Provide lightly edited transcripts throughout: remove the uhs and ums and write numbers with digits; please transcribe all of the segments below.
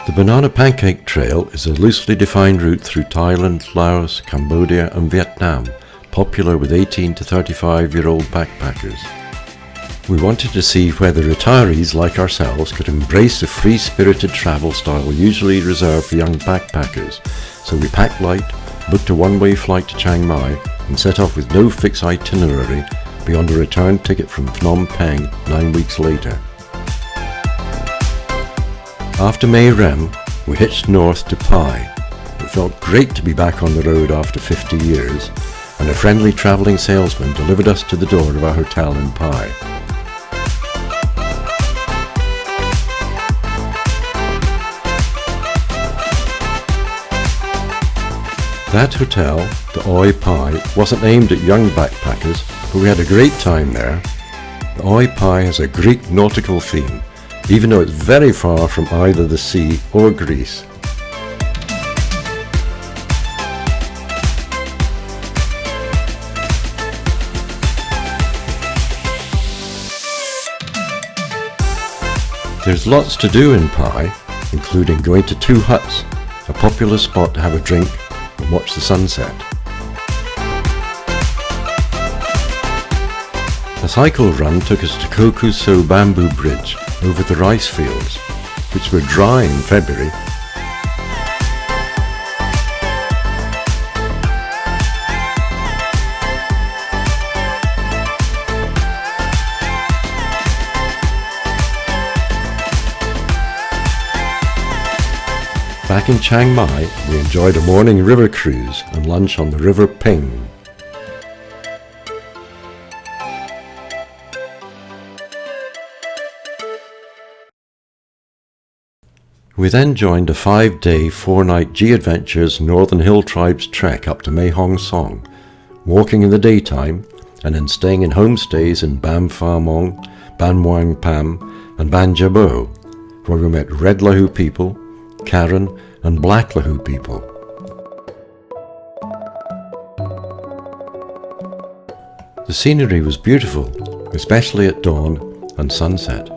The Banana Pancake Trail is a loosely defined route through Thailand, Laos, Cambodia and Vietnam, popular with 18 to 35-year-old backpackers. We wanted to see whether retirees like ourselves could embrace the free-spirited travel style usually reserved for young backpackers, so we packed light, booked a one-way flight to Chiang Mai and set off with no fixed itinerary beyond a return ticket from Phnom Penh 9 weeks later. After Mae Rem, we hitched north to Pai. It felt great to be back on the road after 50 years, and a friendly travelling salesman delivered us to the door of our hotel in Pai. That hotel, the Oia Pai, wasn't aimed at young backpackers, but we had a great time there. The Oia Pai has a Greek nautical theme, even though it's very far from either the sea or Greece. There's lots to do in Pai, including going to 2 huts, a popular spot to have a drink and watch the sunset. A cycle run took us to Kokuso Bamboo Bridge over the rice fields, which were dry in February. Back in Chiang Mai, we enjoyed a morning river cruise and lunch on the River Ping. We then joined a 5-day, 4-night G-Adventures Northern Hilltribes Trek up to Mae Hong Son, walking in the daytime and then staying in homestays in Ban Pha Mong, Ban Muang Pam and Ban Jabo, where we met Red Lahu people, Karen and Black Lahu people. The scenery was beautiful, especially at dawn and sunset.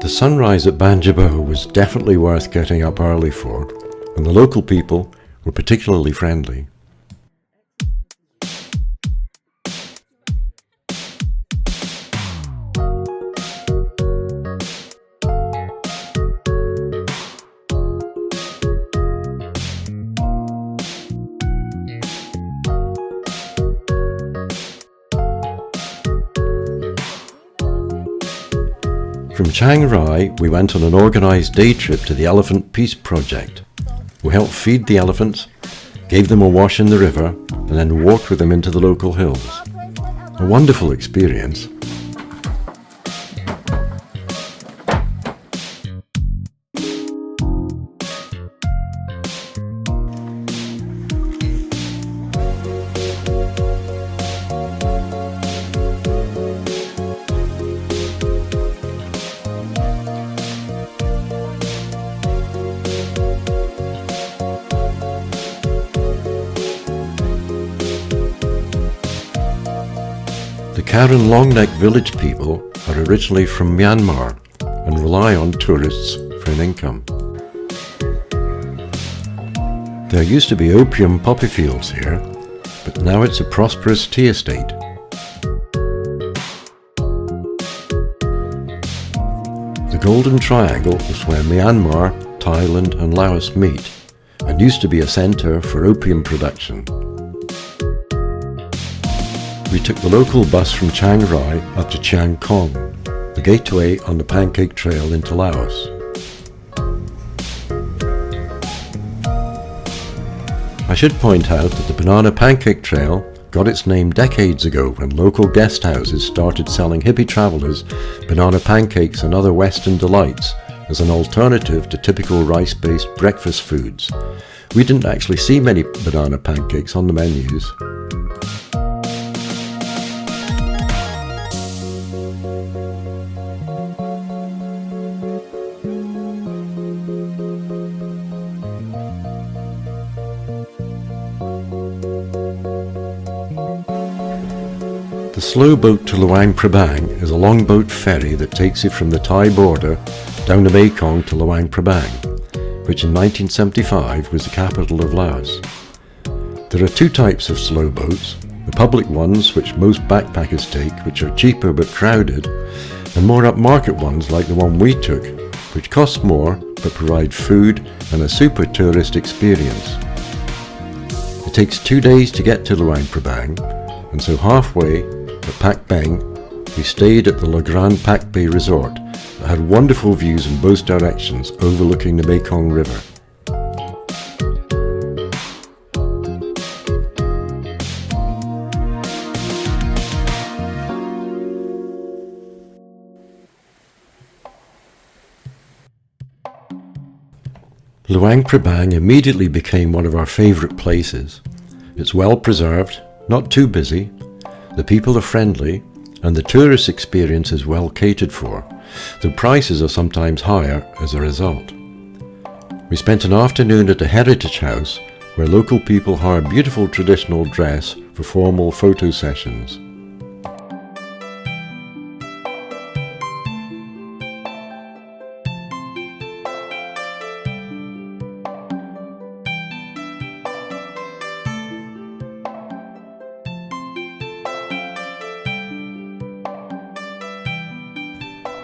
The sunrise at Ban Jabo was definitely worth getting up early for, and the local people were particularly friendly. From Chiang Rai, we went on an organised day trip to the Elephant Peace Project. We helped feed the elephants, gave them a wash in the river, and then walked with them into the local hills. A wonderful experience. The Karen Longneck village people are originally from Myanmar and rely on tourists for an income. There used to be opium poppy fields here, but now it's a prosperous tea estate. The Golden Triangle is where Myanmar, Thailand and Laos meet, and used to be a centre for opium production. We took the local bus from Chiang Rai up to Chiang Kong, the gateway on the Pancake Trail into Laos. I should point out that the Banana Pancake Trail got its name decades ago when local guest houses started selling hippie travellers banana pancakes and other Western delights as an alternative to typical rice-based breakfast foods. We didn't actually see many banana pancakes on the menus. The slow boat to Luang Prabang is a longboat ferry that takes you from the Thai border down the Mekong to Luang Prabang, which in 1975 was the capital of Laos. There are two types of slow boats, the public ones which most backpackers take, which are cheaper but crowded, and more upmarket ones like the one we took, which cost more but provide food and a super tourist experience. It takes 2 days to get to Luang Prabang, and so halfway at Pak Beng, we stayed at the Pakse Resort that had wonderful views in both directions overlooking the Mekong River. Luang Prabang immediately became one of our favourite places. It's well preserved, not too busy, the people are friendly, and the tourist experience is well catered for, though prices are sometimes higher as a result. We spent an afternoon at the Heritage House, where local people hire beautiful traditional dress for formal photo sessions.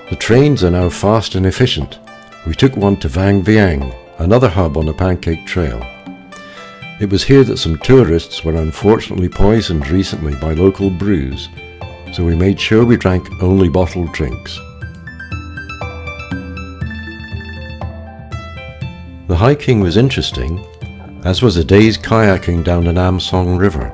The trains are now fast and efficient. We took one to Vieng, another hub on the Pancake Trail. It was here that some tourists were unfortunately poisoned recently by local brews, so we made sure we drank only bottled drinks. The hiking was interesting, as was a day's kayaking down the Nam Song River.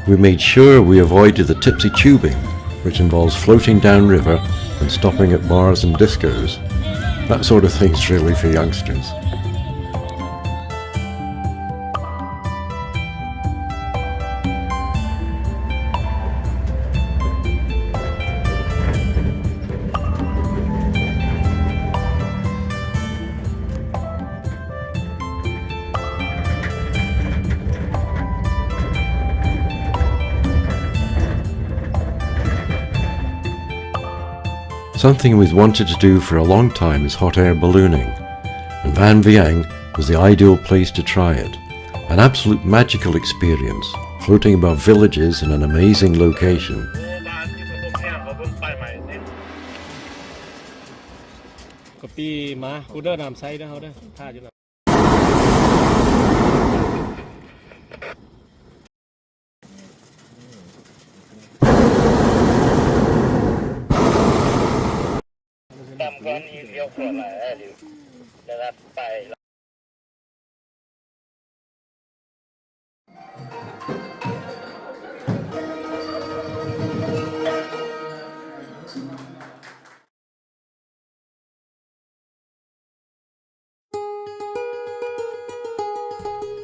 We made sure we avoided the tipsy tubing, which involves floating downriver and stopping at bars and discos. That sort of thing's really for youngsters. Something we've wanted to do for a long time is hot air ballooning, and Vieng was the ideal place to try it. An absolute magical experience, floating above villages in an amazing location.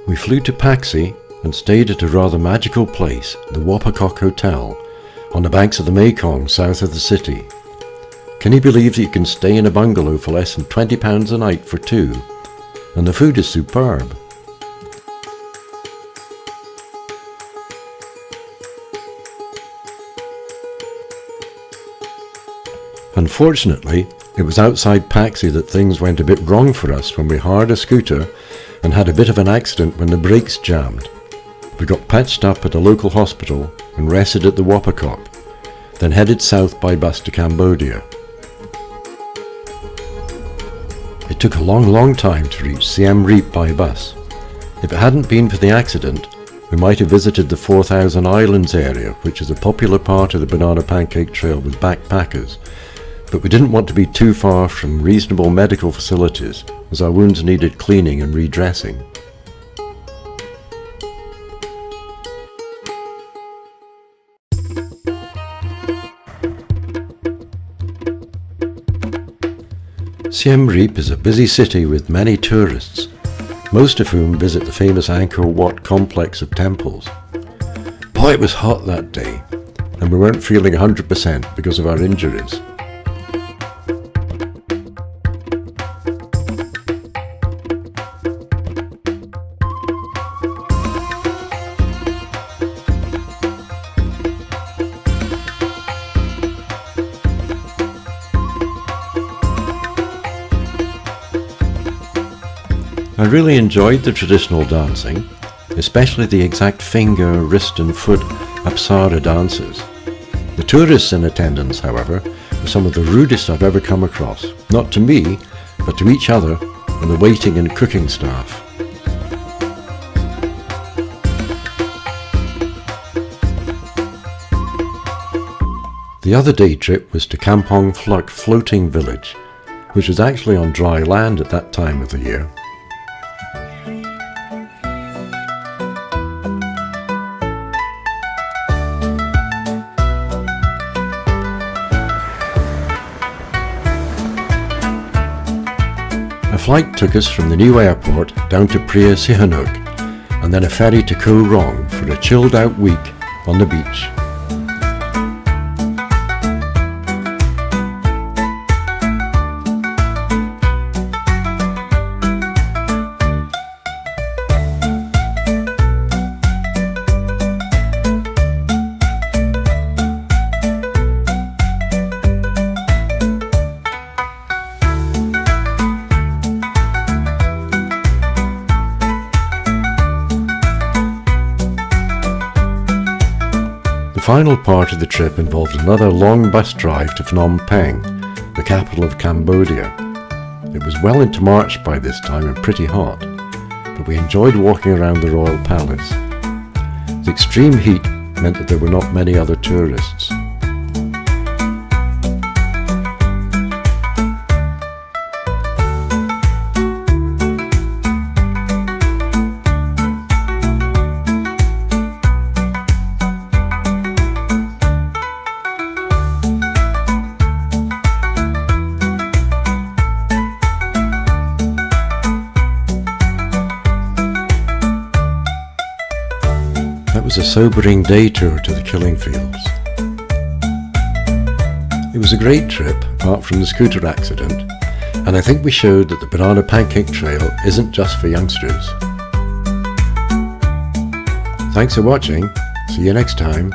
We flew to Pakse and stayed at a rather magical place, the Wopakok Hotel, on the banks of the Mekong south of the city. Can you believe that you can stay in a bungalow for less than £20 a night for two? And the food is superb. Unfortunately, it was outside Pakse that things went a bit wrong for us when we hired a scooter and had a bit of an accident when the brakes jammed. We got patched up at a local hospital and rested at the Wopakok, then headed south by bus to Cambodia. It took a long time to reach Siem Reap by bus. If it hadn't been for the accident, we might have visited the 4,000 Islands area, which is a popular part of the Banana Pancake Trail with backpackers, but we didn't want to be too far from reasonable medical facilities, as our wounds needed cleaning and redressing. Siem Reap is a busy city with many tourists, most of whom visit the famous Angkor Wat complex of temples. Boy, it was hot that day, and we weren't feeling 100% because of our injuries. I really enjoyed the traditional dancing, especially the exact finger, wrist and foot Apsara dances. The tourists in attendance, however, were some of the rudest I've ever come across, not to me, but to each other and the waiting and cooking staff. The other day trip was to Kampong Phluk floating village, which was actually on dry land at that time of the year. A flight took us from the new airport down to Pria Sihanouk, and then a ferry to Koh Rong for a chilled out week on the beach. The final part of the trip involved another long bus drive to Phnom Penh, the capital of Cambodia. It was well into March by this time and pretty hot, but we enjoyed walking around the royal palace. The extreme heat meant that there were not many other tourists. That was a sobering day tour to the killing fields. It was a great trip, apart from the scooter accident, and I think we showed that the Banana Pancake Trail isn't just for youngsters. Thanks for watching. See you next time.